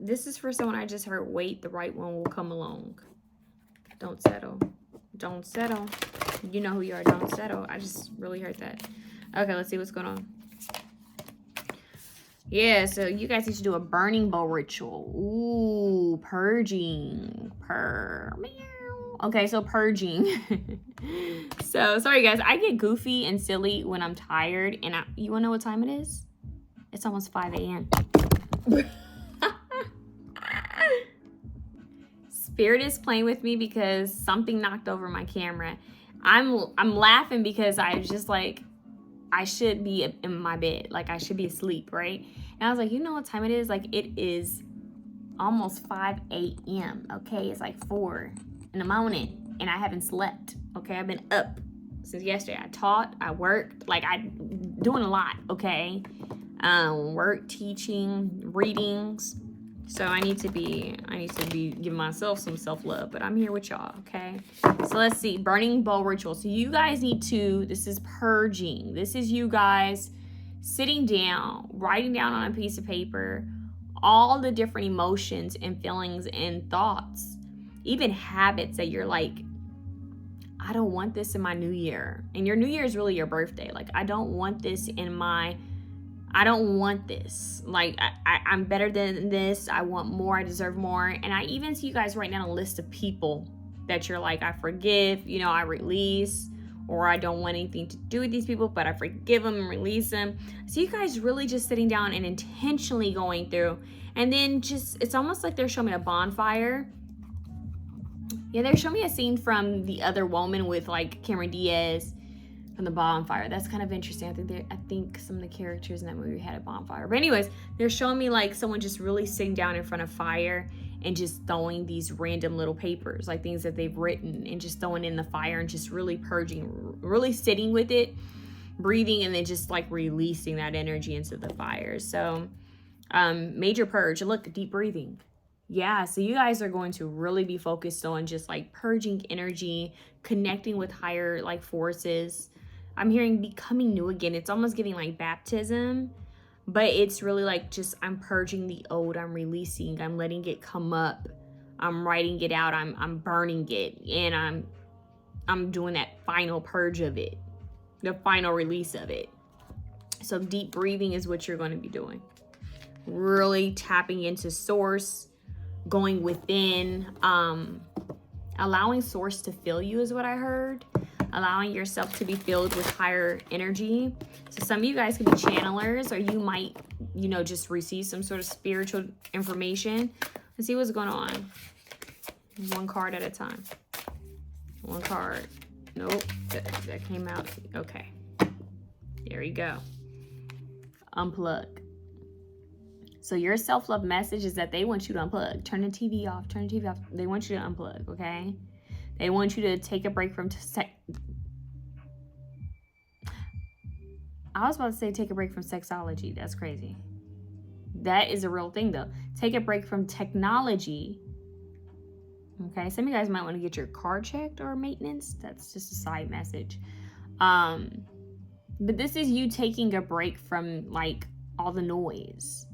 This is for someone I just heard, wait, the right one will come along. Don't settle. Don't settle. You know who you are, don't settle. I just really heard that. Okay, let's see what's going on. Yeah, so you guys need to do a burning bowl ritual. Ooh, purging. Okay, so purging. So, sorry guys, I get goofy and silly when I'm tired. And you wanna know what time it is? It's almost 5 a.m. Spirit is playing with me because something knocked over my camera. I'm laughing because I was just like, I should be in my bed. Like I should be asleep, right? And I was like, you know what time it is? Like it is almost 5 a.m. Okay, it's like 4 in the morning and I haven't slept. Okay, I've been up since yesterday. I taught, I worked, like I doing a lot. Okay, work, teaching, readings. So I need to be giving myself some self-love, but I'm here with y'all, okay? So let's see, burning bowl ritual. So you guys need to, this is purging. This is you guys sitting down, writing down on a piece of paper, all the different emotions and feelings and thoughts, even habits that you're like, I don't want this in my new year. And your new year is really your birthday. Like, I don't want this in my, I don't want this. Like, I'm better than this. I want more. I deserve more. And I even see you guys write down a list of people that you're like, I forgive, you know, I release, or I don't want anything to do with these people, but I forgive them and release them. So you guys really just sitting down and intentionally going through. And then just, it's almost like they're showing me a bonfire. Yeah, they're showing me a scene from The Other Woman with like Cameron Diaz from the bonfire. That's kind of interesting. I think some of the characters in that movie had a bonfire. But anyways, they're showing me like someone just really sitting down in front of fire and just throwing these random little papers, like things that they've written, and just throwing in the fire and just really purging, really sitting with it, breathing, and then just like releasing that energy into the fire. So major purge. Look, deep breathing. Yeah, so you guys are going to really be focused on just like purging energy, connecting with higher like forces. I'm hearing becoming new again. It's almost giving like baptism, but it's really like just I'm purging the old, I'm releasing, I'm letting it come up, I'm writing it out, I'm burning it, and I'm doing that final purge of it, the final release of it. So deep breathing is what you're going to be doing. Really tapping into source, going within, allowing source to fill you is what I heard. Allowing yourself to be filled with higher energy. So some of you guys could be channelers, or you might, you know, just receive some sort of spiritual information. Let's see what's going on. One card at a time. One card. Nope, that came out. Okay, there you go. Unplug. So your self-love message is that they want you to unplug. Turn the TV off. Turn the TV off. They want you to unplug, okay? They want you to take a break from... I was about to say take a break from sexology. That's crazy. That is a real thing, though. Take a break from technology. Okay? Some of you guys might want to get your car checked or maintenance. That's just a side message. But this is you taking a break from, like, all the noise.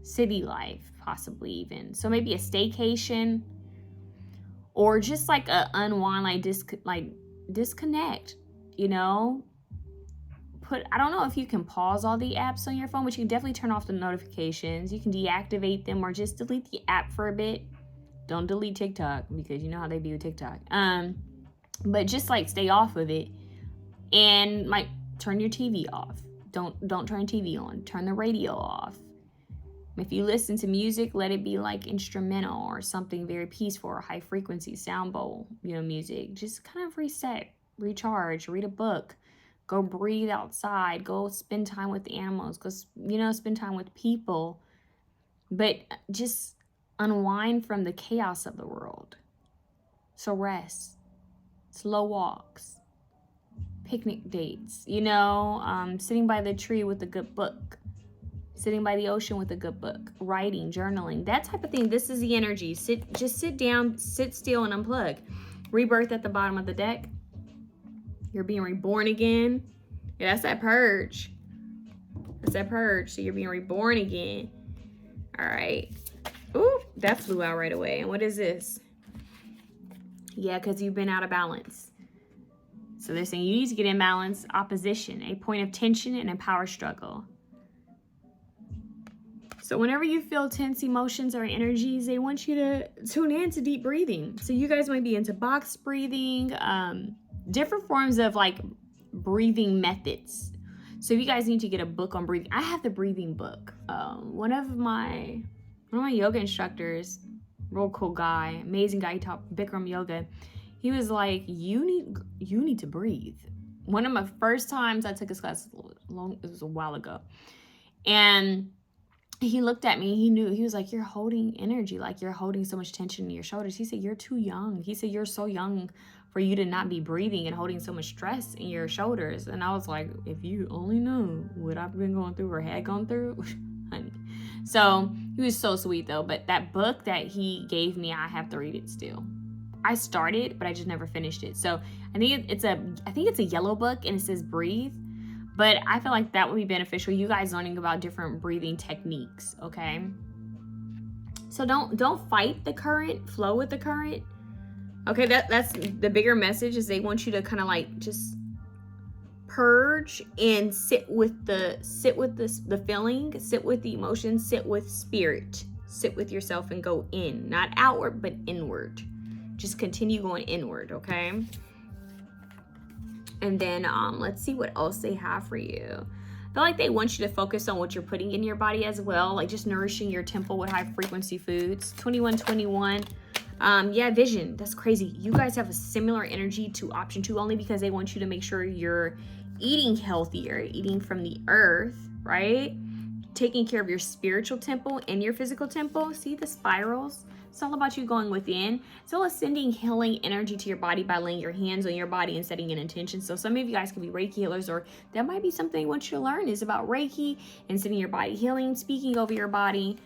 City life, possibly even. So maybe a staycation. Or just, like, a unwind, like disconnect, you know? I don't know if you can pause all the apps on your phone, but you can definitely turn off the notifications. You can deactivate them or just delete the app for a bit. Don't delete TikTok because you know how they be with TikTok. But just, like, stay off of it. And, like, turn your TV off. Don't turn TV on. Turn the radio off. If you listen to music, let it be, like, instrumental or something very peaceful or high frequency sound bowl, you know, music. Just kind of reset, recharge, read a book, go breathe outside, go spend time with the animals, go, you know, spend time with people. But just unwind from the chaos of the world. So rest, slow walks, picnic dates, you know, sitting by the tree with a good book, sitting by the ocean with a good book, writing, journaling, that type of thing. This is the energy. Just sit down, sit still, and unplug. Rebirth at the bottom of the deck. You're being reborn again. Yeah, that's that purge. That's that purge. So you're being reborn again. All right. Ooh, that flew out right away. And what is this? Yeah, because you've been out of balance. So they're saying you need to get in balance. Opposition, a point of tension and a power struggle. So whenever you feel tense emotions or energies, they want you to tune in to deep breathing. So you guys might be into box breathing, different forms of, like, breathing methods. So if you guys need to get a book on breathing, I have the breathing book. One of my yoga instructors, real cool guy, amazing guy, he taught Bikram yoga. He was like, you need to breathe. One of my first times I took his class, it was a while ago. And he looked at me, he knew, he was like, you're holding energy, like you're holding so much tension in your shoulders. He said, you're too young. He said, you're so young for you to not be breathing and holding so much stress in your shoulders. And I was like, if you only knew what I've been going through or had gone through, honey. So he was so sweet though. But that book that he gave me, I have to read it still. I started, but I just never finished it. So I think it's a yellow book and it says breathe. But I feel like that would be beneficial. You guys learning about different breathing techniques, okay? So don't fight the current, flow with the current. Okay, that's the bigger message is they want you to kind of like just purge and sit with the feeling, sit with the emotion, sit with spirit, sit with yourself and go in, not outward, but inward. Just continue going inward, okay? And then let's see what else they have for you. I feel like they want you to focus on what you're putting in your body as well, like just nourishing your temple with high frequency foods. 2121. Yeah, vision. That's crazy. You guys have a similar energy to option 2 only because they want you to make sure you're eating healthier, eating from the earth, right? Taking care of your spiritual temple and your physical temple. See the spirals? It's all about you going within. It's all sending healing energy to your body by laying your hands on your body and setting an intention. So some of you guys can be Reiki healers, or that might be something I want you to learn is about Reiki and sending your body healing, speaking over your body.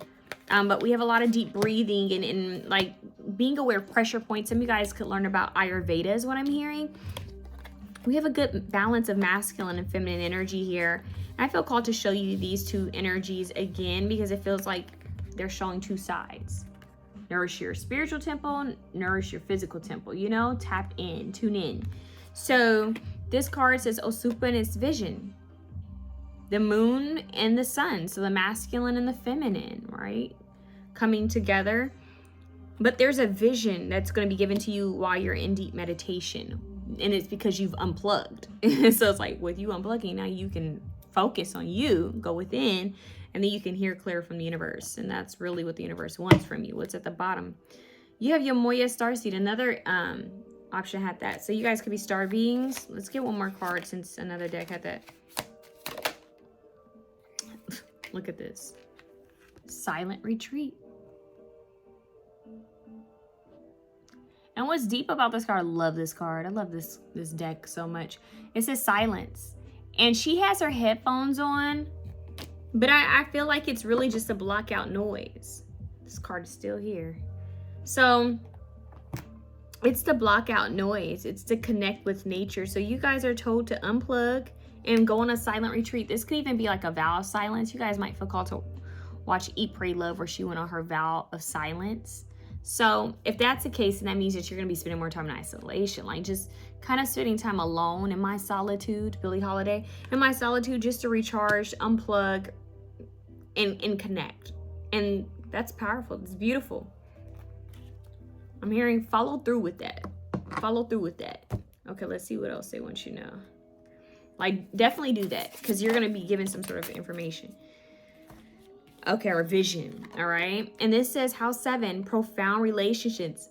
But we have a lot of deep breathing and like being aware of pressure points. Some of you guys could learn about Ayurveda is what I'm hearing. We have a good balance of masculine and feminine energy here. And I feel called to show you these two energies again because it feels like they're showing two sides. Nourish your spiritual temple, nourish your physical temple, you know, tap in, tune in. So this card says Osupa and its vision. The moon and the sun, so the masculine and the feminine, right? Coming together. But there's a vision that's going to be given to you while you're in deep meditation. And it's because you've unplugged. So it's like with you unplugging, now you can focus on you, go within, and then you can hear clear from the universe. And that's really what the universe wants from you. What's at the bottom? You have your Moya starseed. Another option had that. So you guys could be star beings. Let's get one more card since another deck had that. Look at this. Silent retreat. And what's deep about this card, I love this card. I love this deck so much. It says silence. And she has her headphones on, but I feel like it's really just to block out noise. This card is still here. So it's to block out noise. It's to connect with nature. So you guys are told to unplug and go on a silent retreat. This could even be like a vow of silence. You guys might feel called to watch Eat, Pray, Love, where she went on her vow of silence. So if that's the case, then that means that you're going to be spending more time in isolation, like just kind of spending time alone in my solitude, Billie Holiday, in my solitude, just to recharge, unplug, and connect. And that's powerful. It's beautiful. I'm hearing follow through with that. Follow through with that. Okay, let's see what else they want you to know. Like, definitely do that, because you're going to be given some sort of information. Okay, or vision, all right? And this says house 7, profound relationships.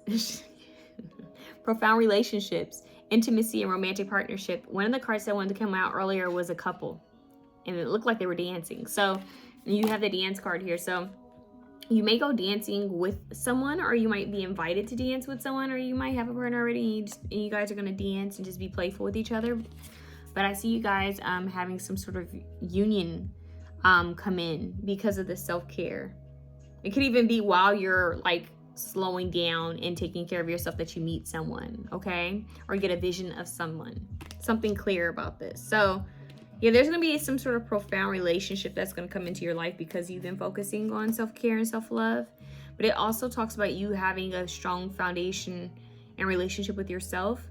Profound relationships, intimacy, and romantic partnership. One of the cards that wanted to come out earlier was a couple, and it looked like they were dancing. So you have the dance card here. So you may go dancing with someone, or you might be invited to dance with someone, or you might have a partner already, and you guys are going to dance and just be playful with each other. But I see you guys having some sort of union come in because of the self-care. It could even be while you're like slowing down and taking care of yourself that you meet someone, okay? Or get a vision of someone. Something clear about this. So yeah, there's going to be some sort of profound relationship that's going to come into your life because you've been focusing on self-care and self-love. But it also talks about you having a strong foundation and relationship with yourself.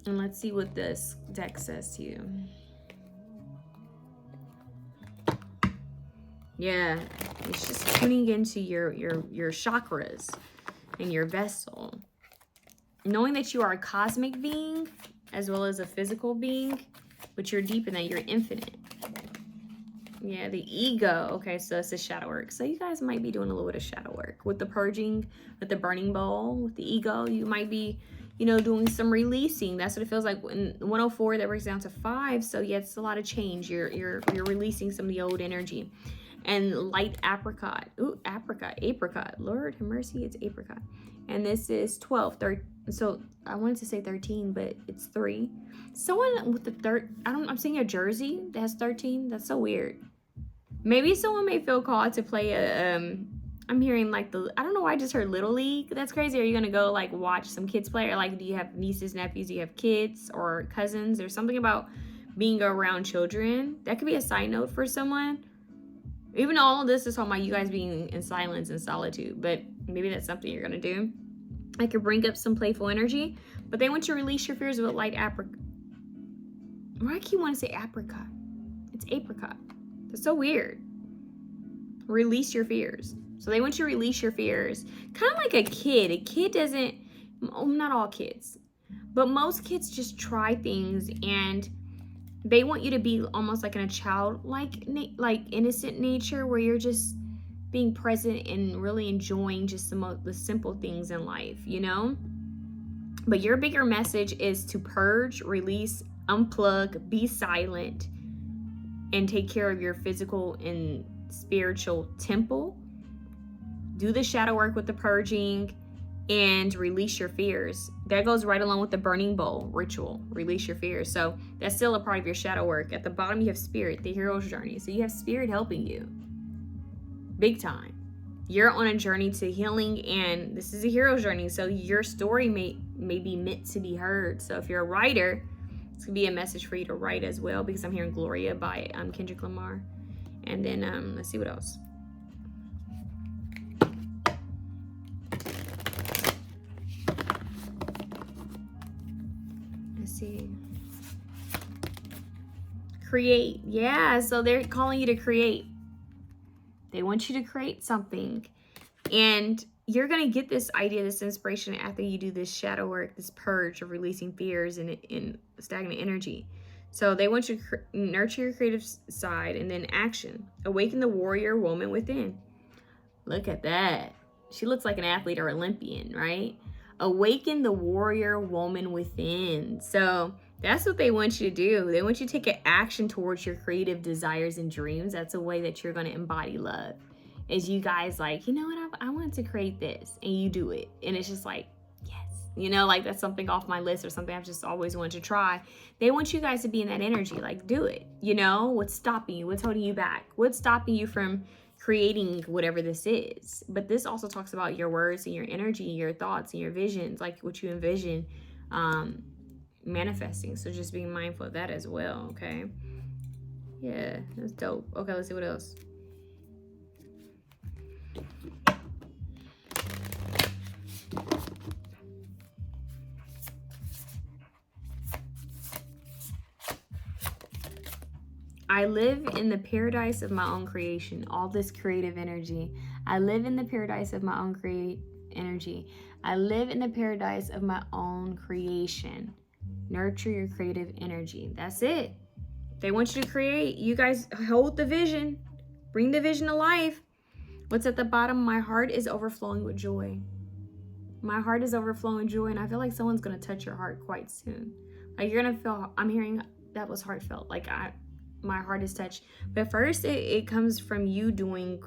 And let's see what this deck says to you. Yeah, it's just tuning into your chakras and your vessel. Knowing that you are a cosmic being as well as a physical being, but you're deep in that, you're infinite. Yeah, the ego. Okay, so it's a shadow work. So you guys might be doing a little bit of shadow work with the purging, with the burning bowl, with the ego. You might be, you know, doing some releasing. That's what it feels like. In 104, that breaks down to 5. So yeah, it's a lot of change. You're releasing some of the old energy. And light apricot. Ooh, apricot. Lord have mercy, it's apricot. And this is 12. So I wanted to say 13, but it's 3. Someone with the I'm seeing a jersey that has 13. That's so weird. Maybe someone may feel called to play a, I'm hearing like I don't know why I just heard Little League. That's crazy. Are you going to go like watch some kids play? Or like, do you have nieces, nephews? Do you have kids or cousins? Or something about being around children? That could be a side note for someone. Even though all of this is talking about you guys being in silence and solitude, but maybe that's something you're going to do. I could bring up some playful energy, but they want you to release your fears with light apricot. Why do I keep wanting to say apricot? It's apricot. That's so weird. Release your fears. So they want you to release your fears. Kind of like a kid. A kid doesn't, not all kids, but most kids just try things and they want you to be almost like in a childlike, like innocent nature where you're just being present and really enjoying just the simple things in life, you know? But your bigger message is to purge, release, unplug, be silent, and take care of your physical and spiritual temple. Do the shadow work with the purging and release your fears. That goes right along with the burning bowl ritual. Release your fears. So that's still a part of your shadow work. At the bottom, you have spirit, the hero's journey. So you have spirit helping you. Big time. You're on a journey to healing, and this is a hero's journey. So your story may be meant to be heard. So if you're a writer, it's gonna be a message for you to write as well, because I'm hearing Gloria by Kendrick Lamar. And then let's see what else. Let's see. Create. Yeah, so they're calling you to create. They want you to create something. And you're going to get this idea, this inspiration after you do this shadow work, this purge of releasing fears and stagnant energy. So they want you to nurture your creative side, and then action. Awaken the warrior woman within. Look at that. She looks like an athlete or Olympian, right? Awaken the warrior woman within. So that's what they want you to do. They want you to take an action towards your creative desires and dreams. That's a way that you're going to embody love is you guys like, you know what, I wanted to create this, and you do it, and it's just like, yes, you know, like that's something off my list or something I've just always wanted to try. They want you guys to be in that energy, like do it. You know, what's stopping you? What's holding you back? What's stopping you from creating whatever this is? But this also talks about your words and your energy, your thoughts and your visions, like what you envision manifesting. So just being mindful of that as well. Okay, yeah, that's dope. Okay, let's see what else. I live in the paradise of my own creation. All this creative energy. I live in the paradise of my own energy. I live in the paradise of my own creation. Nurture your creative energy. That's it. They want you to create. You guys hold the vision. Bring the vision to life. What's at the bottom? My heart is overflowing with joy. My heart is overflowing joy, and I feel like someone's going to touch your heart quite soon. Like you're going to feel, I'm hearing that was heartfelt. Like my heart is touched. But first it comes from you doing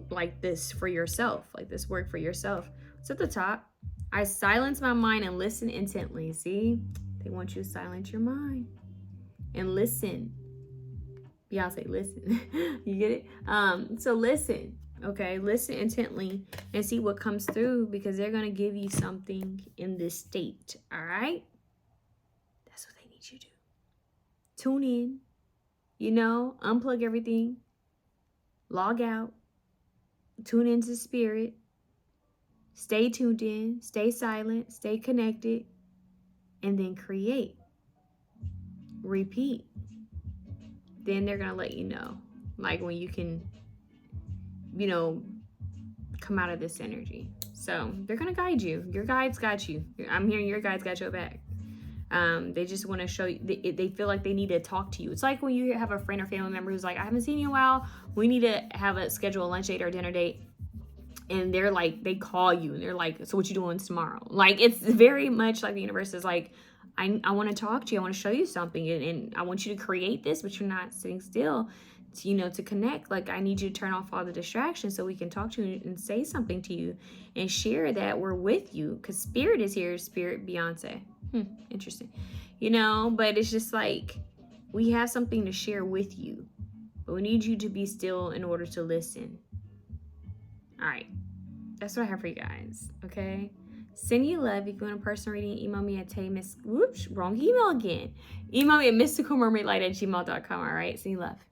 like this for yourself, like this work for yourself. It's at the top. I silence my mind and listen intently. See, they want you to silence your mind and listen. Beyonce, listen. You get it? So listen, okay? Listen intently and see what comes through, because they're going to give you something in this state, all right? That's what they need you to do. Tune in. You know, unplug everything, log out, tune into spirit, stay tuned in, stay silent, stay connected, and then create. Repeat. Then they're going to let you know, like when you can, you know, come out of this energy. So they're going to guide you. Your guides got you. I'm hearing your guides got your back. They just want to show you, they feel like they need to talk to you. It's like when you have a friend or family member who's like, I haven't seen you in a while. We need to have a schedule a lunch date or dinner date. And they're like, they call you and they're like, so what you doing tomorrow? Like, it's very much like the universe is like, I want to talk to you. I want to show you something. And I want you to create this, but you're not sitting still, to, you know, to connect. Like, I need you to turn off all the distractions so we can talk to you and say something to you and share that we're with you. Because spirit is here. Spirit Beyonce. Interesting. You know, but it's just like, we have something to share with you, but we need you to be still in order to listen. All right. That's what I have for you guys. Okay. Send you love. If you want a personal reading, email me at whoops, wrong email again. Email me at mysticalmermaidlight@gmail.com. All right. Send you love.